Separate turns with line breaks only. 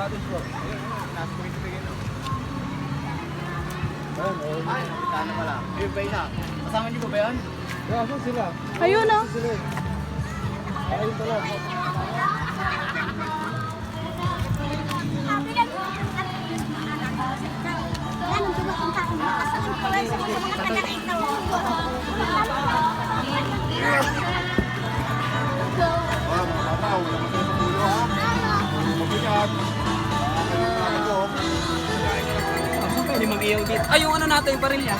Sapatos po.
Nasa ko ito bigyan.
Ay,
Nakita na pala. Yung ba isa? Kasama niyo ba yan?
asan sila?
Ayun oh.
Sila eh. Ayun pala. Mga bata, wala mo kayo sa pulo ha. Mabigat. Kayo na ako.
Pwede mag-iyaw dito.
Ay, yung ano natin, yung parilya.